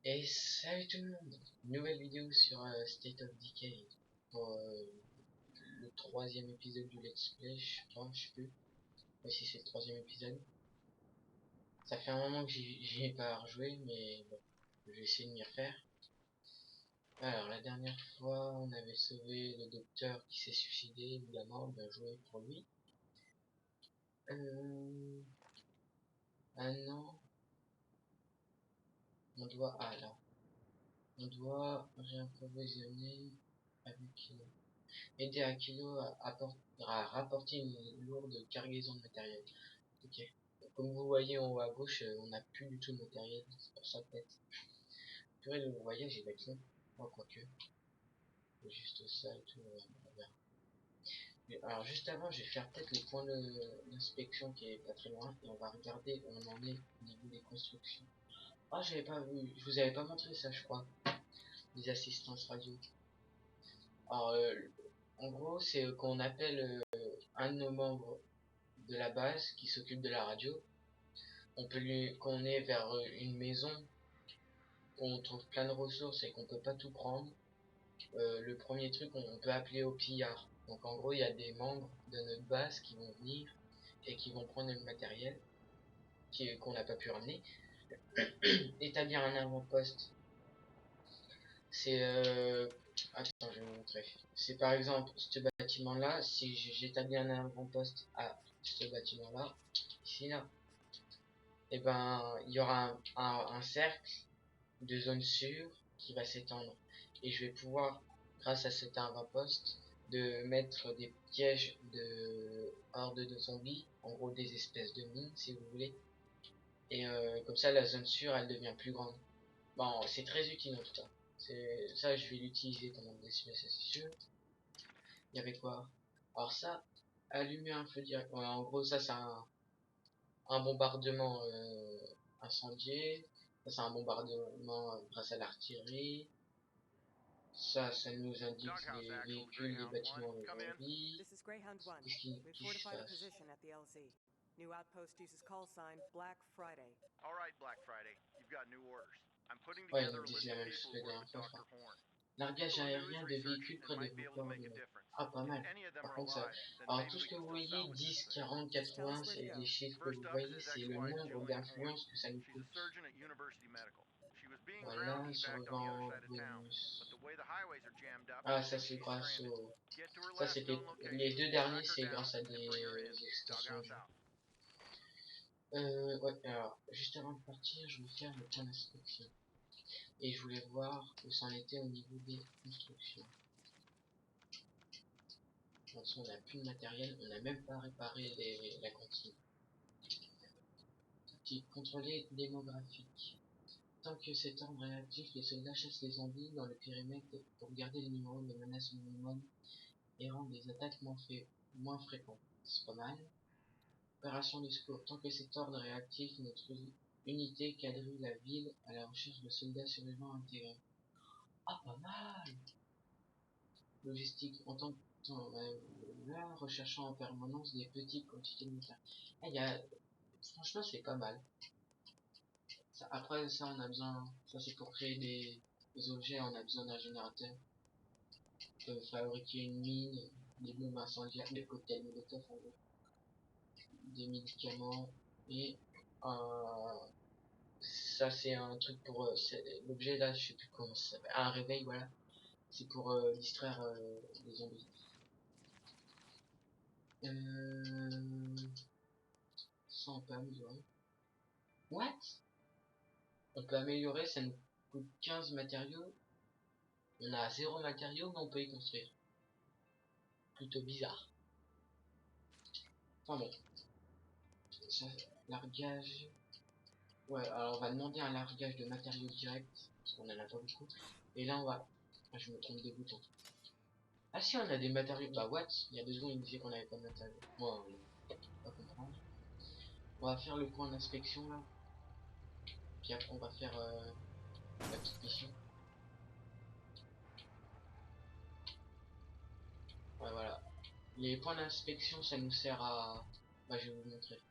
Et salut tout le monde, nouvelle vidéo sur State of Decay pour le troisième épisode du Let's Play, je crois, je sais plus. Oui, si c'est le troisième épisode. Ça fait un moment que j'y ai pas rejoué, mais bon, je vais essayer de m'y refaire. Alors, la dernière fois, on avait sauvé le docteur qui s'est suicidé, évidemment, bien joué pour lui. Maintenant, on doit... Ah là, on doit réapprovisionner avec... aider Akilo à rapporter une lourde cargaison de matériel. Ok. Comme vous voyez en haut à gauche, on n'a plus du tout de matériel. C'est pour ça peut-être. Purée, le voyage il va être long. Oh, quoique. Juste ça et tout. On verra. Alors juste avant, je vais faire peut-être le point d'inspection qui est pas très loin. Et on va regarder où on en est au niveau des constructions. Ah, j'avais pas vu. Je vous avais pas montré ça, je crois. Les assistances radio. Alors, en gros, c'est qu'on appelle un de nos membres de la base qui s'occupe de la radio. On peut lui, qu'on est vers une maison où on trouve plein de ressources et qu'on peut pas tout prendre. Le premier truc, on peut appeler au pillard. Donc en gros, il y a des membres de notre base qui vont venir et qui vont prendre le matériel qu'on n'a pas pu ramener. Établir un avant-poste, c'est attends, je vais vous montrer. C'est par exemple ce bâtiment-là. Si j'établis un avant-poste à ce bâtiment-là, ici là, et ben il y aura un cercle de zone sûre qui va s'étendre. Et je vais pouvoir, grâce à cet avant-poste, de mettre des pièges de horde de zombies, en gros des espèces de mines si vous voulez. Et comme ça la zone sûre elle devient plus grande. Bon, c'est très utile en tout cas. Ça je vais l'utiliser pendant des semaines, c'est sûr. Il y avait quoi? Alors ça, allumer un feu direct. Ouais, en gros ça c'est un bombardement incendié. Ça c'est un bombardement grâce à l'artillerie. Ça nous indique les véhicules, les bâtiments, les zombies. This is Greyhound 1. We've Qu'est-ce qui se fortified a passe? position at the LZ. New outpost uses call sign Black Friday. All right, Black Friday, you've got new orders. I'm putting Ouais, ils together nous a disent list la of même chose people que who la work dernière with fois. Dr. Enfin, Horn. largage People who aérien is de researching véhicules and près de might be vos able to make a coordonnées. difference. Ah, pas If mal. any of them Par are contre, ça. alive, then Alors, maybe tout ce we que can vous still voyez, salvage this 10, thing. 40, Just tell us 80, where to c'est go. les chiffres que First vous up voyez, is c'est le ex-wife nombre Jillian Horn. d'influences que ça nous She's a coûte. surgeon at University Medical. She was being ground Voilà, evac on the other survent side of town, but bonus. the way the highways are jammed up, Ah, we ça think c'est she's grâce stranded. au. Get to her Ça last c'était. known Les location, deux derniers, track her c'est down, grâce à and bring her des in. extensions de Doghouse jeu. out. Ouais, alors, juste avant de partir, je vais faire le point d'inspection. Et je voulais voir où ça en était au niveau des constructions. De toute façon, on n'a plus de matériel, on n'a même pas réparé la cantine. Contrôler démographique. Tant que cet ordre est actif, les soldats chassent les zombies dans le périmètre pour garder le numéro de menace au minimum et rendre les attaques moins fréquentes. C'est pas mal. Opération de secours. Tant que cet ordre est actif, notre unité quadrille la ville à la recherche de soldats survivants intégrés. Ah, pas mal! Logistique. En tant que là, recherchant en permanence des petites quantités de matériel. Ah, franchement, c'est pas mal. Ça, après, ça, on a besoin. Ça, c'est pour créer des objets, on a besoin d'un générateur. On peut fabriquer une mine, des bombes incendiaires, des cocktails Molotov, en gros, des médicaments et ça c'est un truc pour l'objet là, je sais plus comment ça s'appelle, un réveil, voilà, c'est pour distraire les zombies. Ça on peut améliorer. What? On peut améliorer, ça nous coûte 15 matériaux. On a 0 matériaux mais on peut y construire. Plutôt bizarre. Enfin bon. Ça, largage. Ouais, alors on va demander un largage de matériaux direct, parce qu'on en a pas beaucoup. Et là on va. Ah, je me trompe de bouton. Ah si, on a des matériaux. Bah what? Il y a 2 secondes il me disait qu'on avait pas de matériaux. Moi, on va pas comprendre. On va faire le point d'inspection là. Puis après on va faire la petite mission. Ouais, voilà. Les points d'inspection ça nous sert à. Bah je vais vous montrer.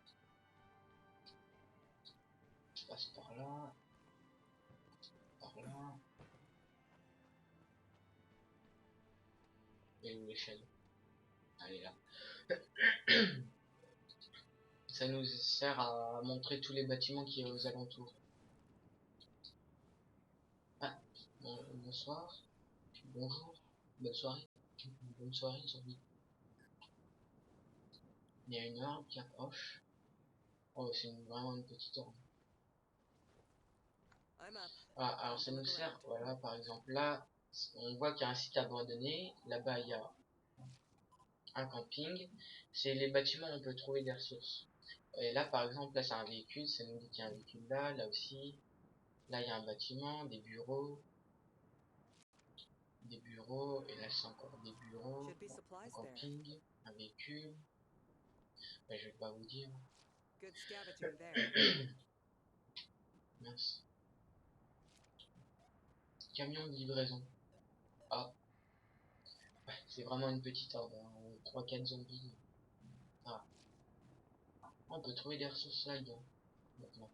Je passe par là. Par Et où l'échelle? Allez là. Ça nous sert à montrer tous les bâtiments qui y a aux alentours. Ah, bonsoir. Bonjour. Bonne soirée. Bonne soirée, zombie. Il y a une arme qui approche. Oh, c'est vraiment une petite arme. I'm up. Ah, alors ça nous sert, voilà, par exemple, là, on voit qu'il y a un site abandonné. Là-bas, il y a un camping. C'est les bâtiments où on peut trouver des ressources. Et là, par exemple, là, c'est un véhicule. Ça nous dit qu'il y a un véhicule là, là aussi. Là, il y a un bâtiment, des bureaux, et là, c'est encore des bureaux, Should be un supplies there. camping, un véhicule. Ben, je vais pas vous dire. Good scavenging there. Mince. Camion de livraison. Ah, ouais, c'est vraiment une petite horde, hein. 3-4 zombies. Ah. On peut trouver des ressources là-dedans. Maintenant.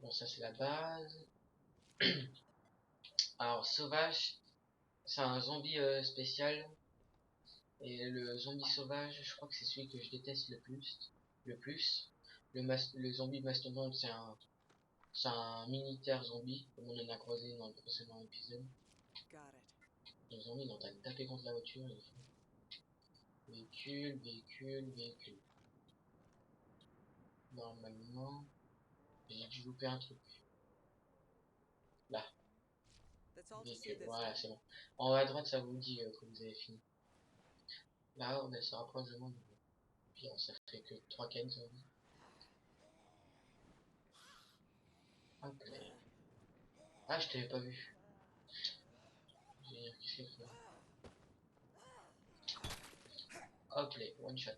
Bon, ça c'est la base. Alors, sauvage, c'est un zombie spécial. Et le zombie sauvage, je crois que c'est celui que je déteste le plus. Le zombie mastodonte, c'est un militaire zombie, comme on en a croisé dans le précédent épisode. Got it. Les zombies, ils ont taper contre la voiture. Véhicule, véhicule, véhicule. Normalement, j'ai dû louper un truc. Là, That's all to see véhicule, this voilà, time. c'est bon. En haut à droite, ça vous dit que vous avez fini. Là, on se rapproche de moi. Puis ça fait que 3-4 zombies. Hop là. Ah, je t'avais pas vu. Je vais dire qu'est-ce qu'il faut. Hop là, one shot.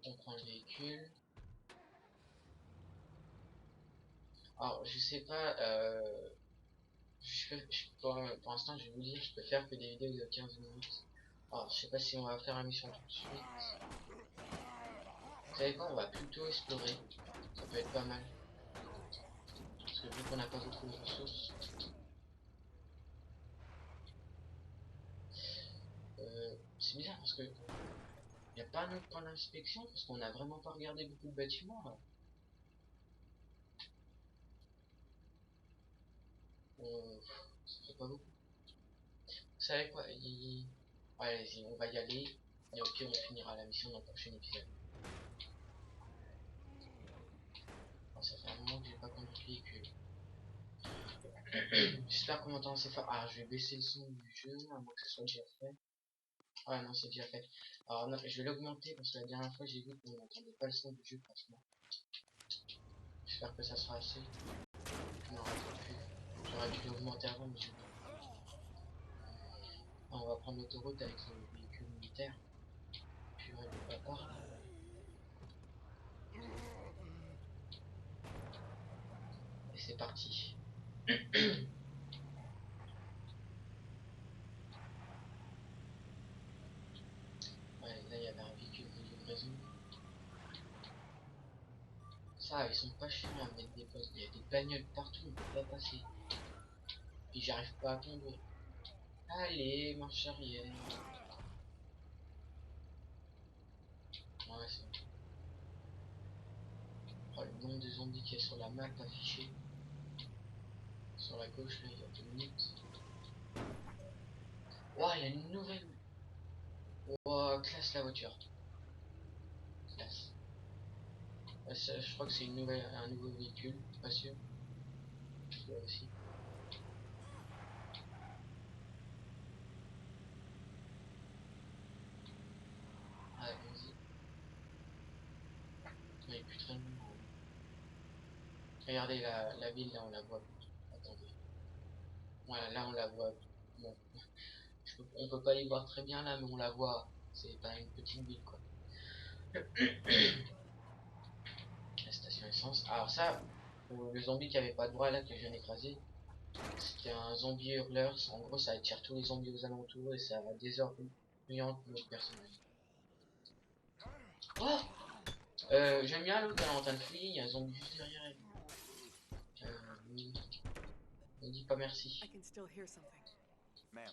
On prend le véhicule. Alors, je sais pas, pour l'instant, je vais vous dire, je peux faire que des vidéos de 15 minutes. Alors, je sais pas si on va faire la mission tout de suite. Vous savez quoi, on va plutôt explorer. Ça peut être pas mal. Parce que vu qu'on n'a pas beaucoup de ressources. C'est bizarre parce que il n'y a pas un autre point d'inspection parce qu'on n'a vraiment pas regardé beaucoup de bâtiments là. Ça fait pas beaucoup. Vous savez quoi, allez-y, on va y aller. Et au pire, on finira la mission dans le prochain épisode. Alors, ça fait un moment que j'ai pas conduit le véhicule. J'espère qu'on m'entend assez fort. Ah, je vais baisser le son du jeu, à moins que ce soit déjà fait. Ah non, c'est déjà fait. Alors non, je vais l'augmenter parce que la dernière fois j'ai vu qu'on n'entendait pas le son du jeu pratiquement. J'espère que ça sera assez. Je m'en rappelle plus. J'aurais dû l'augmenter avant, mais j'ai oublié. On va prendre l'autoroute avec le véhicule militaire. Puis on va par là. Et c'est parti. Ouais, là il y avait un véhicule de livraison. Ça, ils sont pas chiants à mettre des postes. Il y a des bagnoles partout, on peut pas passer. Puis j'arrive pas à conduire. Allez, marche arrière. Ouais, c'est bon. Oh, le nombre de zombies qu'il y a sur la map affiché. Sur la gauche, là, il y a 2 minutes. Oh, il y a une nouvelle. Oh, classe la voiture. Classe. Ça, je crois que c'est un nouveau véhicule, pas sûr. Là aussi. Allons-y. Il est plus très loin. Regardez la ville, là on la voit. Attendez. Voilà, là on la voit. Bon, on peut pas y voir très bien là, mais on la voit. C'est pas une petite ville quoi. La station essence. Alors ça, pour le zombie qui avait pas de bras là que je viens d'écraser, c'était un zombie hurleur. En gros, ça attire tous les zombies aux alentours et ça désoriente notre personnage. Oh, j'aime bien l'autre, elle est en train de fouiller, il y a un zombie juste derrière elle. Ne dis pas merci. I can still hear something. Ma'am,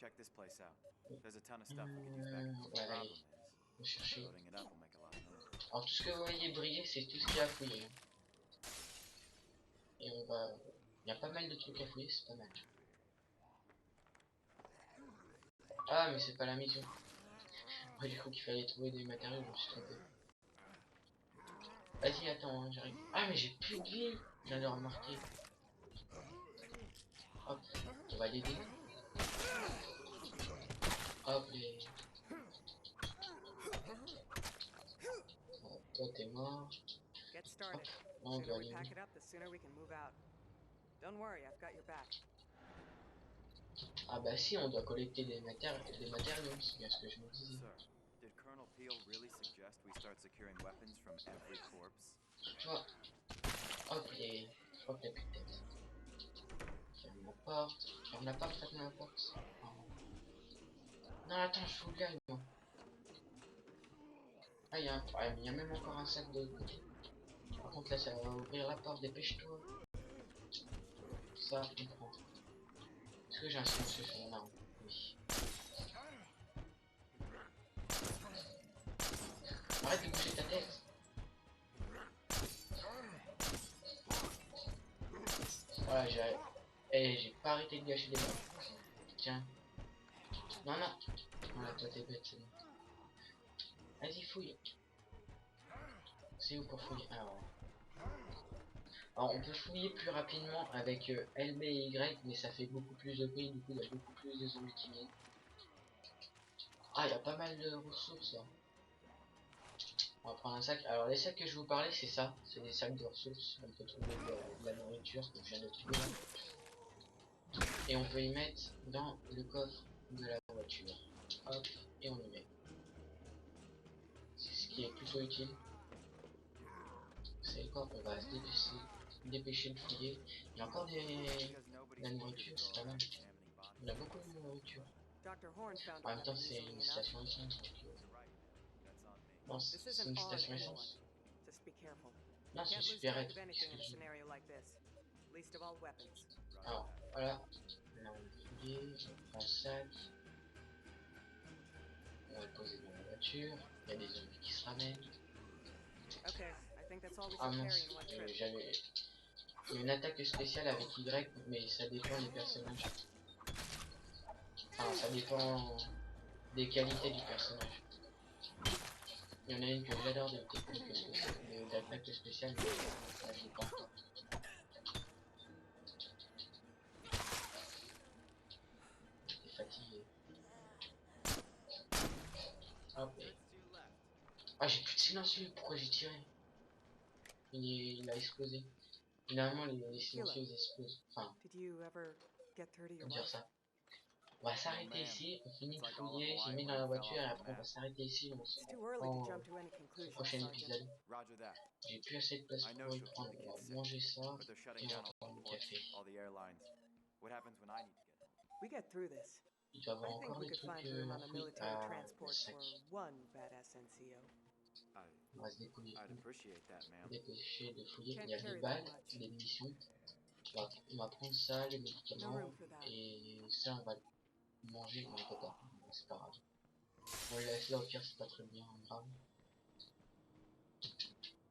check this place out. There's a ton of stuff we could use back home. The Voilà, problem allez, is, on va chercher. loading it up will make a lot of noise. Alors tout ce que vous voyez briller, c'est tout ce qu'il y a à fouiller. Et on va... Il y a pas mal de trucs à fouiller, c'est pas mal. Ah mais c'est pas la mission. Moi j'ai cru qu'il fallait trouver des matériaux, je me suis trompé. Vas-y attends, hein, j'arrive. Ah mais j'ai plus de vie. Je viens de le remarquer. Hop, on va l'aider. Hop les... Toi t'es mort. Get started. Hop, The on sooner doit we aller pack où? it up, the sooner we can move out. Don't worry, I've got your back. Ah bah si, on doit collecter des matériaux, c'est bien ce que je me disais. Sir, did Colonel Peel really suggest we start securing weapons from every corpse? Toi, hop les... Je crois que t'as plus de tête. Ferme la porte. Ferme la porte, ferme la porte. Oh. Non attends, je fous de l'air moi. Ah il y a même encore un sac de côté. Par contre là ça va ouvrir la porte, dépêche-toi. Ça, on prend. Est-ce que j'ai un silencieux sur mon arme? Oui. Arrête de bouger ta tête. Voilà, j'ai pas arrêté de gâcher des balles. Tiens. Non, non. Voilà, toi t'es bête, c'est bon. Vas-y, fouille. C'est où pour fouiller? Ah ouais. Alors on peut fouiller plus rapidement avec LB et Y, mais ça fait beaucoup plus de bruit, du coup il y a beaucoup plus de zombies qui viennent. Ah, il y a pas mal de ressources là. On va prendre un sac. Alors les sacs que je vous parlais, c'est ça. C'est des sacs de ressources. On peut trouver de la nourriture que je viens de trouver là. Et on peut y mettre dans le coffre de la voiture. Hop, et on y met. C'est ce qui est plutôt utile. C'est quoi? On va se dépêcher de fouiller. Il y a encore de la nourriture, c'est pas mal. On a beaucoup de nourriture. Dr. Horn found En a même temps, weapon c'est easily une enough. station essence. Non, This c'est isn't une on station anyone. essence. Just be careful. Non, c'est Can't lose super track être. of anything in a scenario like this. Least of all weapons. Alors, voilà. Là, on va fouiller. On prend le sac. On va le poser dans la voiture. Il y a des zombies qui se ramènent. Okay, I think that's all we Ah can mince, carry in one trip. j'avais une attaque spéciale avec Y, mais ça dépend des personnages. Enfin, ça dépend des qualités du personnage. Il y en a une que j'adore de technique spéciale, d'attaque spéciale, mais là je l'ai pas encore. J'étais fatigué. Hop. Ah, j'ai plus de silencieux, pourquoi j'ai tiré? Il a explosé. Finalement, les silencieux explosent. Enfin, Did you ever get through to your dire wife? ça. On va s'arrêter ici, on finit de fouiller, j'ai mis dans la voiture et après on va s'arrêter ici, on se It's too early to reprend jump to any au conclusions, prochain Sergeant. épisode. Roger that. J'ai plus assez de place I know pour y she'll prendre, keep the on va kids safe, manger ça but they're shutting et on va down all prendre the le ports, café. all the airlines. What happens when I need to get home? We get through this. Il doit y avoir I think encore we des could trucs find room on the enfouis. military Ah, le transport sac. for one badass NCO. On va se dépouiller, I'd appreciate that, ma'am. dépêcher de fouiller. Can't Il y a des carry that balles, much. des munitions. On va prendre ça, les No médicaments room for that. et ça on va le manger, mais on peut pas. C'est pas grave. On le laisse là, au pire c'est pas très bien grave.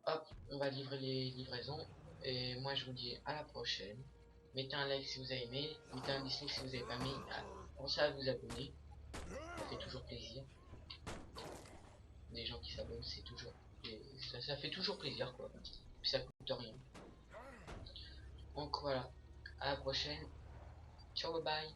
Hop, on va livrer les livraisons. Et moi je vous dis à la prochaine. Mettez un like si vous avez aimé. Mettez un dislike si vous avez pas aimé. Pensez à vous abonner. Ça fait toujours plaisir. Des gens qui s'abonnent, c'est toujours... Ça fait toujours plaisir quoi. Puis ça coûte rien. Donc voilà. À la prochaine. Ciao, bye bye.